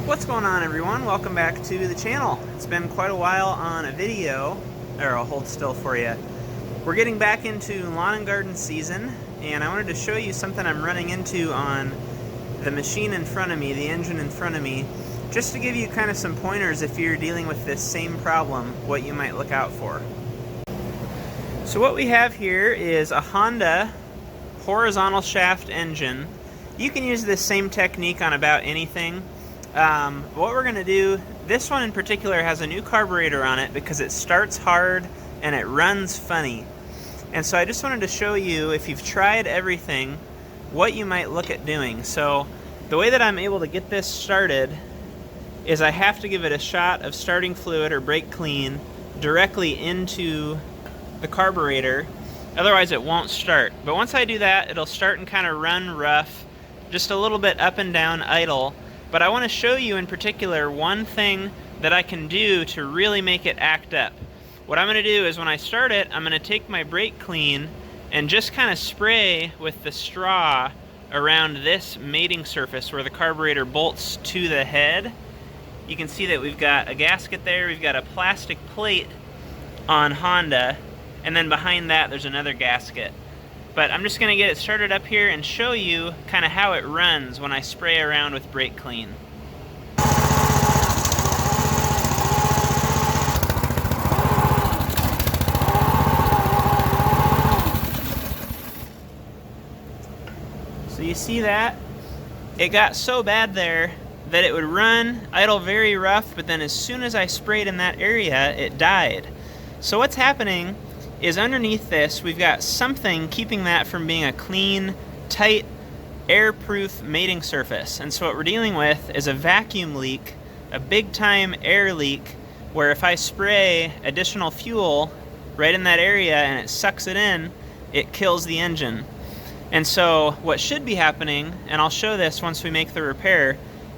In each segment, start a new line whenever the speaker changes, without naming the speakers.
What's going on, everyone? Welcome back to the channel. It's been quite a while on a video, or I'll hold still for you. We're getting back into lawn and garden season, and I wanted to show you something I'm running into on the machine in front of me, the engine in front of me, just to give you kind of some pointers if you're dealing with this same problem, what you might look out for. So what we have here is a Honda horizontal shaft engine. You can use this same technique on about anything. What we're going to do, this one in particular has a new carburetor on it because it starts hard and it runs funny. And so I just wanted to show you, if you've tried everything, what you might look at doing. So the way that I'm able to get this started is I have to give it a shot of starting fluid or brake clean directly into the carburetor, otherwise it won't start. But once I do that, it'll start and kind of run rough, just a little bit up and down idle. But I want to show you in particular one thing that I can do to really make it act up. What I'm going to do is when I start it, I'm going to take my brake clean and just kind of spray with the straw around this mating surface where the carburetor bolts to the head. You can see that we've got a gasket there, we've got a plastic plate on Honda, and then behind that there's another gasket. But I'm just going to get it started up here and show you kind of how it runs when I spray around with brake clean. So you see that? It got so bad there that it would run, idle very rough, but then as soon as I sprayed in that area, it died. So what's happening is underneath this, we've got something keeping that from being a clean, tight, air-proof mating surface. And so what we're dealing with is a vacuum leak, a big-time air leak, where if I spray additional fuel right in that area and it sucks it in, it kills the engine. And so what should be happening, and I'll show this once we make the repair,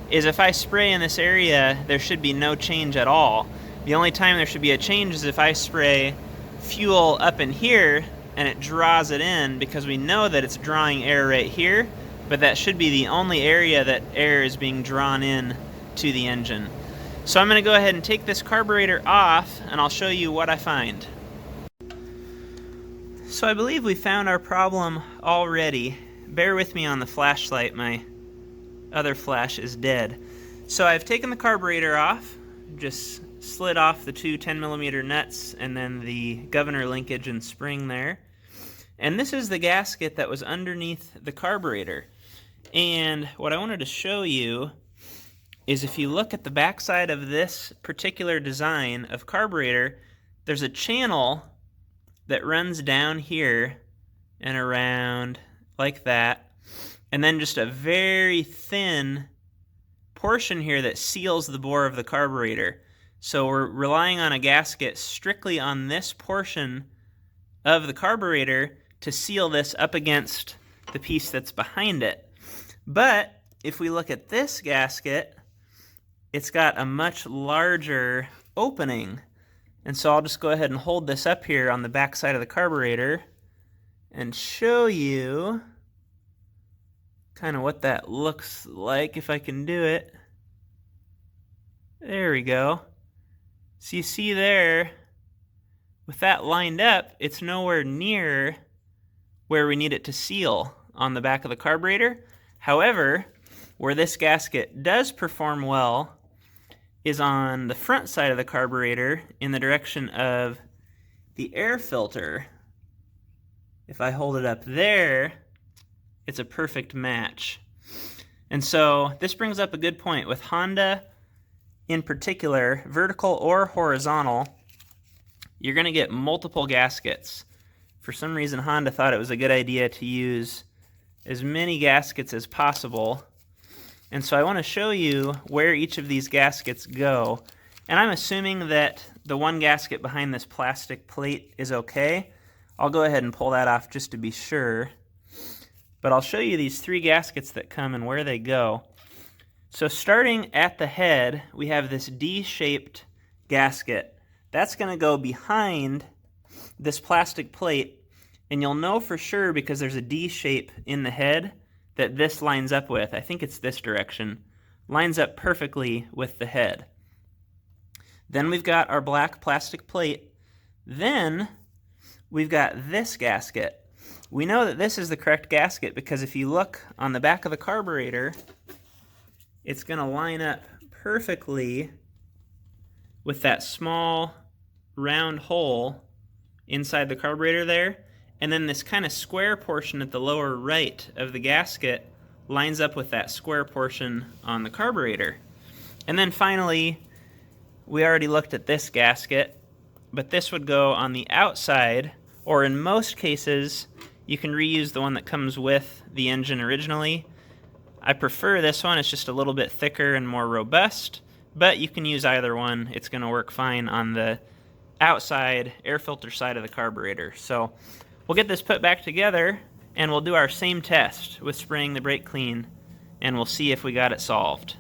is if I spray in this area, there should be no change at all. The only time there should be a change is if I spray fuel up in here and it draws it in, because we know that it's drawing air right here, but that should be the only area that air is being drawn in to the engine. So I'm going to go ahead and take this carburetor off and I'll show you what I find. So I believe we found our problem already. Bear with me on the flashlight, my other flash is dead. So I've taken the carburetor off, just slid off the two 10mm nuts and then the governor linkage and spring there. And this is the gasket that was underneath the carburetor. And what I wanted to show you is if you look at the backside of this particular design of carburetor, there's a channel that runs down here and around like that, and then just a very thin portion here that seals the bore of the carburetor. So we're relying on a gasket strictly on this portion of the carburetor to seal this up against the piece that's behind it. But if we look at this gasket, it's got a much larger opening. And so I'll just go ahead and hold this up here on the back side of the carburetor and show you kind of what that looks like, if I can do it. There we go. So you see there, with that lined up, it's nowhere near where we need it to seal on the back of the carburetor. However, where this gasket does perform well is on the front side of the carburetor in the direction of the air filter. If I hold it up there, it's a perfect match. And so this brings up a good point. With Honda in particular, vertical or horizontal, you're going to get multiple gaskets. For some reason, Honda thought it was a good idea to use as many gaskets as possible. And so I want to show you where each of these gaskets go. And I'm assuming that the one gasket behind this plastic plate is okay. I'll go ahead and pull that off just to be sure. But I'll show you these three gaskets that come and where they go. So starting at the head, we have this D-shaped gasket. That's going to go behind this plastic plate, and you'll know for sure because there's a D shape in the head that this lines up with. I think it's this direction. lines up perfectly with the head. Then we've got our black plastic plate. Then we've got this gasket. We know that this is the correct gasket because if you look on the back of the carburetor, it's going to line up perfectly with that small round hole inside the carburetor there. And then this kind of square portion at the lower right of the gasket lines up with that square portion on the carburetor. And then finally, we already looked at this gasket, but this would go on the outside, or in most cases, you can reuse the one that comes with the engine originally. I prefer this one. It's just a little bit thicker and more robust, but you can use either one. It's going to work fine on the outside air filter side of the carburetor. So we'll get this put back together and we'll do our same test with spraying the brake clean, and we'll see if we got it solved.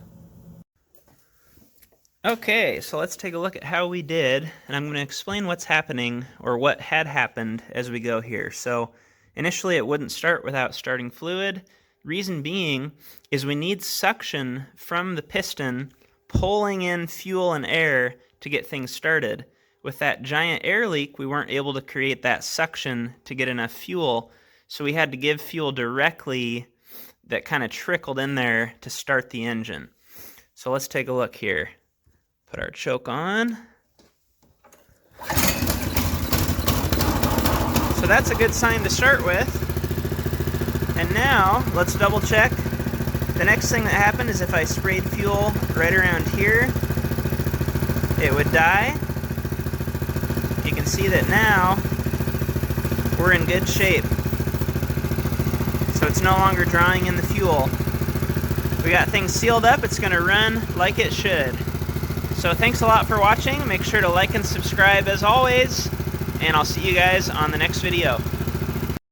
Okay, so let's take a look at how we did, and I'm going to explain what's happening, or what had happened, as we go here. So initially it wouldn't start without starting fluid. Reason being is we need suction from the piston pulling in fuel and air to get things started. With that giant air leak, we weren't able to create that suction to get enough fuel, so we had to give fuel directly that kind of trickled in there to start the engine. So let's take a look here. Put our choke on. So that's a good sign to start with. And now, let's double check. The next thing that happened is if I sprayed fuel right around here, it would die. You can see that now we're in good shape. So it's no longer drawing in the fuel. We got things sealed up. It's going to run like it should. So thanks a lot for watching. Make sure to like and subscribe as always, and I'll see you guys on the next video.